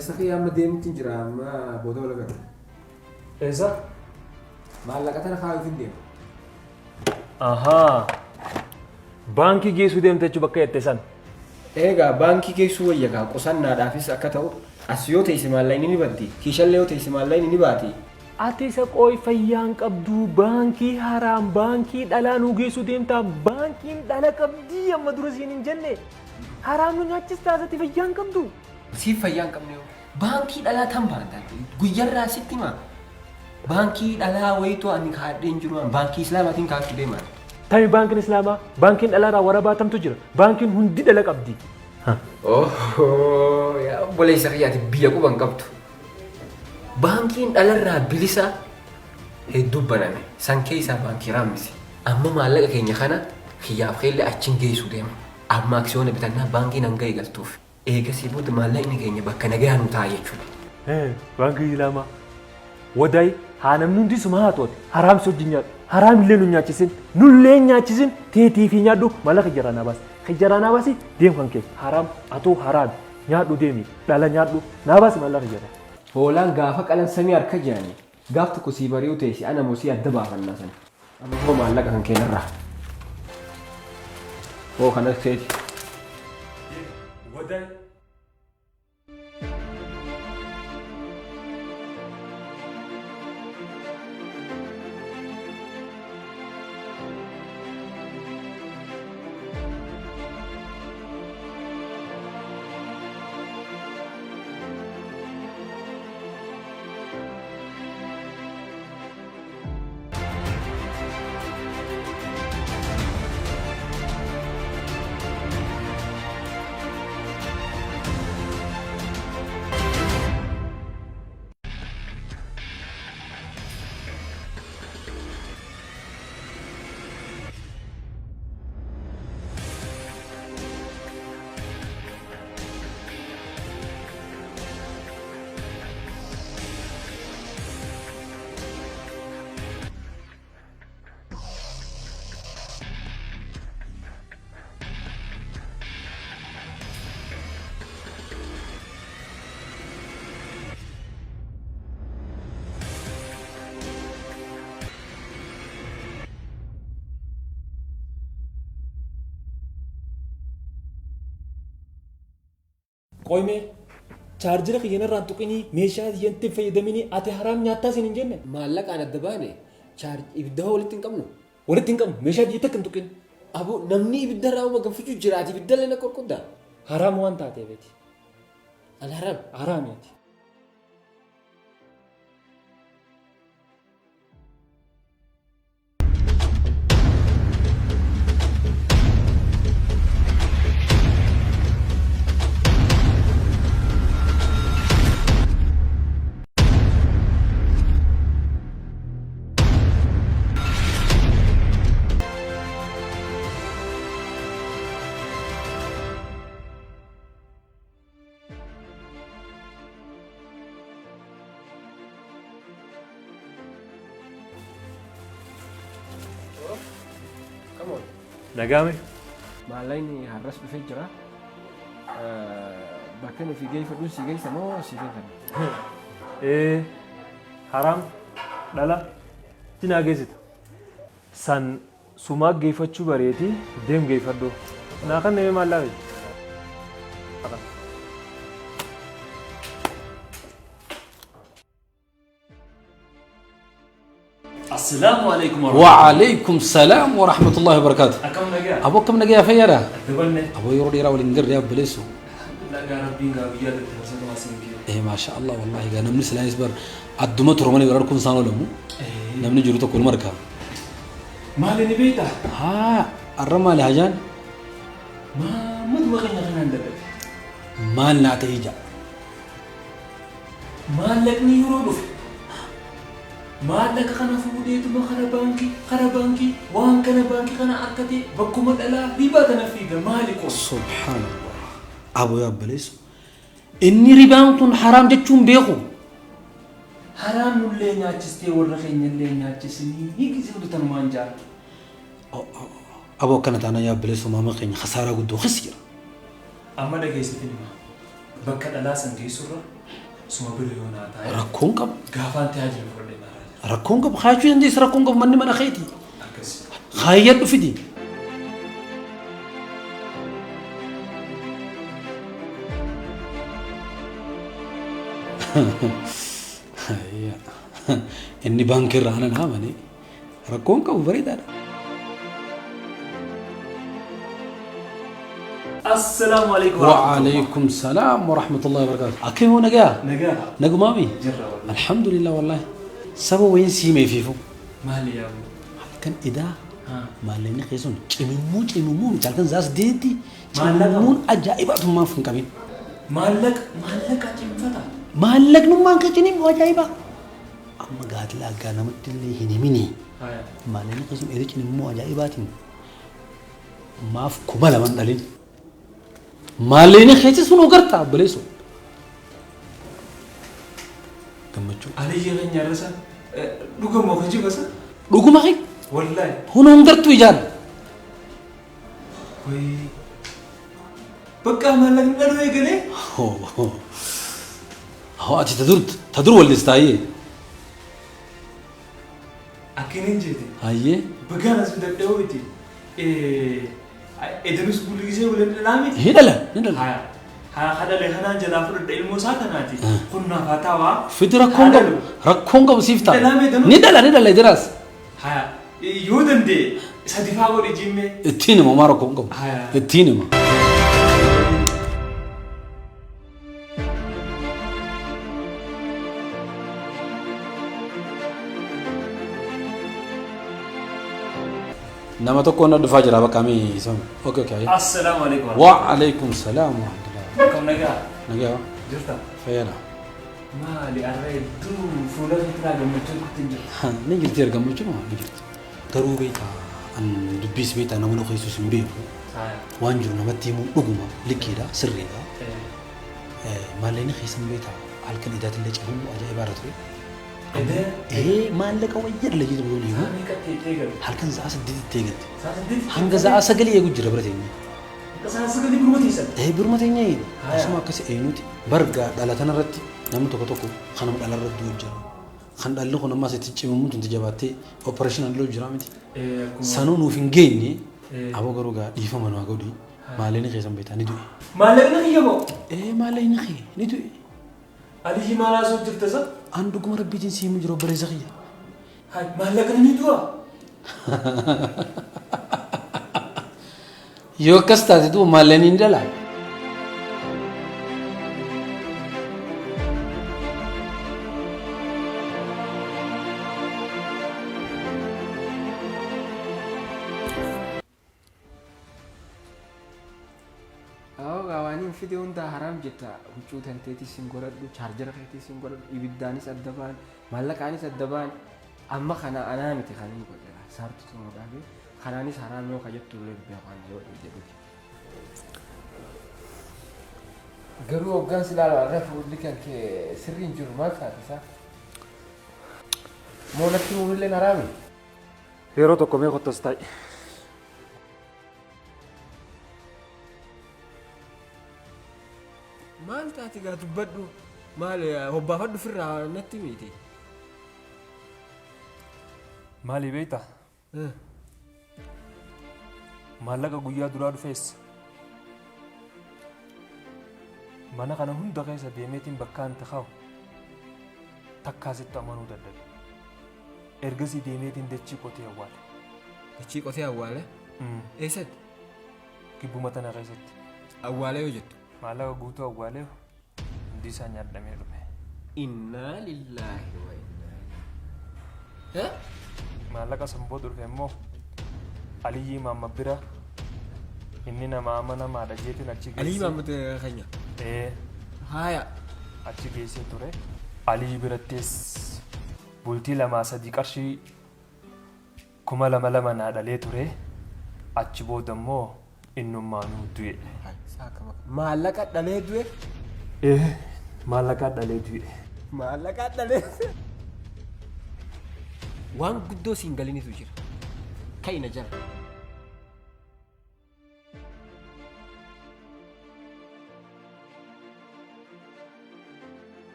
سخي أما ديم تنجرا ما بودا ولا قدر إيزا معلقتنا خايف الديم أها بانكي جيسو ديم تجو بكا يتسان إيغا بانكي جيسو ويغا قصنا دافيس أكتاو أسيو تيسمال لايني نباتي كيشاليو تيسمال لايني نباتي Ati sa koy fayyaan qabdu baankii haraam baankii dhalaanuu geessu deemtaa baankiin dhala qabdii amma dura siin hin jenne haraam nu nyaachistaa asatti fayyaan qabdu. Si fayyaan qabne baankii dhalaa tan baantan guyyarraa sitti ma baankii dhalaa wayitu ani kaadheen jiru baankii islaamaatiin kaaktu deeman. Tami baankiin islaamaa baankiin dhalaa warabaatamtu jira baankiin hundi dhala qabdi. Oh yaa obboleessa kiyyaati biyya quban qabdu. Baankii dhalarraa bilisa hedduu baname san keessaa baankii Raammisiin amma maallaqa keenya kana kiyyaaf keelle achiin geessuu deema amma aksiyoona bitannaa baankiin hanga eegaltuuf eegasii booda maallaqni keenya bakka nagayaa nu ta'a jechuudha. Baankii islaamaa wadaay haa namni hundi suma haa ta'uuti haraam sojji nyaadhu haraam illee nu nyaachisin nullee nyaachisin teetii fi nyaadhu maallaqa kijjaraanaa baasi kijjaraanaa baasi deem kan kee haraam atoo haraam nyaadhu deemi dhala nyaadhu naa baasi maallaqa kijjaraa. Hoolaan gaafa qalan samii harka jiranii gaaf tokko sii bari'uu teessi ana mosii adda baafannaa sana amma hoo maallaqa kan keenyarraa hoo kanas teeti. Qoyme chaarjira kiyyanarraan tuqinii meeshaa yenti fayyadamini ati haraam nyaattaa siin hin jenne. Maallaqaan adda baane ibidda walitti hin qabnu. Walitti hin qabnu meeshaa biyya takka hin tuqin. Abu namni ibidda irraa gamfachuu jiraati ibidda illee na qorqoddaa. Haraam waan taateefiti. Al haraam. Haraamiiti. Nagame. Maallaqni har'as dhufee jira. Bakka nuti geeffadhu si geessa moo si geeffadhu? Haraam dhala cinaa geessita. San sumaa geeffachuu bareeti deem geeffadhu. Naa kan nama maallaqe. السلام عليكم وعليكم السلام ورحمة الله وبركاته. أبوك كم نجا فيرا؟ أبو يرد يرا ولينجر يا بليسو. إيه ما شاء الله والله جانا من سلام يسبر الدمى ترماني يراركم سانو لمو. نمني جروتو كل مركب. ما لني بيتا. ها الرمى لهجان. ما دماغنا خلنا ندبر. ما لنا تيجا. ما لكني يرودو. مالك خنا فوديت ما خنا بانكي وان كان بانكي خنا أركتي بكم الألا ربا نفيد مالك سبحان الله أبو يا بليس إني ربانكم حرام جتشون بيخو حرام اللي ناتشتي والرخين اللي ناتشني هيك زود تنمانجا أبو كانت أنا يا بليس وما مخين خسارة قدو خسيرة أما ده جيس فيلم بكر الألا سنجي سرة suma bira yoo naa taa'e rakkoon qabu gaafaan tajaajilu fudhadhee maaraa jira. rakkoon qabu haachuu dandeessa rakkoon qabu manni mana keeti Akkasii. haayyadhu fidi. Inni baankii irraa anan hamane rakkoon qabu bareedaadha. Assalaamu alaikum. وعليكم السلام ورحمة الله وبركاته. أكيد هو نجا. نجا. نجو مامي. جرا والله. الحمد لله والله. سبوا وين سيمي فيفو. مالي يا أبو. كان إذا ها. ما لين خيسون. كممون جالكن زاس ديتي. مالك. كممون أجايبات ما فين كمين. مالك أجيب فتا. مالك نمان كجني مو أجايبا. أما قالت لا كان متلي هني مني. هاي. ما لين خيسون إذا كني مو أجايباتين. ما في كمال من دلين. مالين خيتي سونو غرتا بليسو كمچو علي يغن يرسا دوغو مو خجي بس دوغو ماخي والله هونو غرتو يجان وي بقى مالك ندرو يغلي هو اتي تدور ولا استاي اكينين جيتي هاي بقى ناس بدويتي إدرس كل شيء ولا نامي هيدلا هذا اللي هنا جدا فرد علم ساكناتي كنا فتاوى فيد ركونغ سيفتا ندلا درس ها يودن دي سدفاعو رجيمه التينما ما ركونغ التينما نما تكون دفع جرا بكامي سام اوكي السلام عليكم وعليكم السلام ورحمه الله كم نجا جرتا فيلا ما لي اريد دو فولاد ترى جمعتو كنت نجي تير جمعتو ما نجي ترو بيتا ان دبيس بيتا نمو خيسوس مبيكو وانجو نمتي مو دغما لكيدا سريدا ما لين خيسن بيتا halkan idaat illee cimu ajaa'ibaara ture maallaqa wayyaa illee jiru booni halkan sa'a 8 teegatti hanga sa'a 9 eegu jira bira teenya sa'a 9 burmateessa burma teenya asuma akkasi eenyuti barga dhalatan irratti namni tokko kanam dhalarratti hojjaa kan dhalli kun ammas itti cimuun tun jabaattee operational loo jira miti sanuu nuuf hin geenye aboo garuu gaa dhiifama nu godhi maallaqa keessan beetaa ni du'e maallaqa kiyya moo maallaqa ni du'e عليه ما لازم ترتزق عندكم ربي جنسي مجرو برزخية هاي ما لك نيدوا يو كستا تدو ما لنين دلا فيديو انت حرام جتا وجود انتي سينغورد چارجر انتي سينغورد يبداني سدبان مالكاني سدبان اما خنا انا متي خاني كولا صارت تمغابي خناني حرام يو خجت له بيقان يو دبي غرو اوغان سلال عرف ودلك انك سرين جرما فاتسا مونتي مولي نرامي يرو تو كومي خوتستاي مال تاتي قاعد تبدو مال هو بافدو في النت ميتي مالي بيتا مالك غويا دراد فيس مانا كان هون دقيسة ديميتين بكان تخاو تكاسي تامانو ددد ارغسي ديميتين دچي قوتي اول دچي قوتي اول ايسد كيبو متنا غيست اول يوجد مالك غوتو اول دي سانيا دمي رمي إنا لله وإنا إليه مالك سمبودر فيمو علي ماما برا إننا ماما ما دجيتي نتشي علي ماما تخيّا هايا أتشي كيسي توري علي برتيس بولتي لما صديق أرشي كما لما نادلي توري أتشي بودمو إنو مانو دوي مالك دلي دوي مالك دلي دوي مالك دلي وان قدو سينغاليني تجير كاي نجر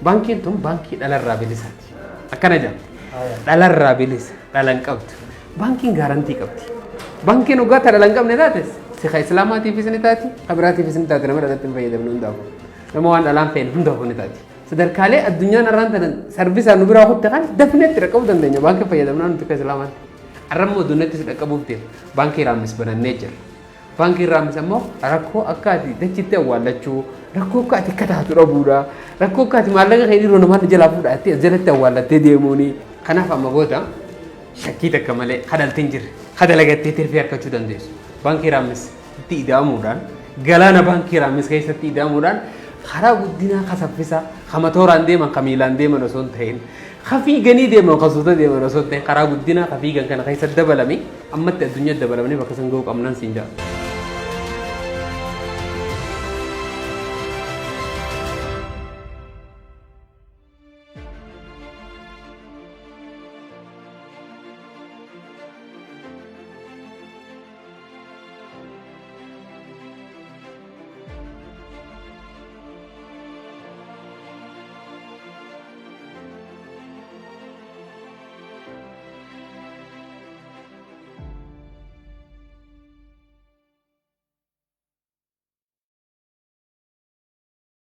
Baankiin tun baankii dhalarraa bilisaati. Akkana jedhama. Dhalarraa bilisa dhalan qabdu. Baankiin gaarantii qabdi. Baankiin dhugaata dhalan qabne taates siqa islaamaatiifis ni taati kabiraatiifis ni taati nama dhalatti hin fayyadamne hundaafu. Nama waan dhalaan fe'en hundaafu ni taati. Sadarkaalee addunyaan irraan tanan sarbisaa nu biraa kutte kan dafneetti dhaqqabuu dandeenya baankii fayyadamnaa nuti akka islaamaatti. Arrammoo addunyaatti si dhaqqabuuf deema. Baankii Raammis banannee jira. Baankii Raammis ammoo rakkoo akka ati dachitti awwaallachuu rakkoo akka ati kataatu dhabuudha. Rakkoo akka ati maallaqa kee dhiiroo namaan jalaa fuudhattee jalatti awwaallattee deemuuni. Kanaaf amma goota shakkii takka malee hadaltiin jirre hadalagattee tirfii harkachuu dandeessu. Baankii Raammis itti ida'amuudhaan galaana baankii Raammis keessatti ida'amuudhaan karaa guddinaa kasaffisaa kama tooraan deeman kamiilaan deeman osoo hin ta'in kafii ganii deeman kasuuta deeman osoo hin ta'in karaa guddinaa kafii gan kana keessa dabalame ammatti addunyaa dabalamanii bakka san ga'uu qabnaan siin jaa.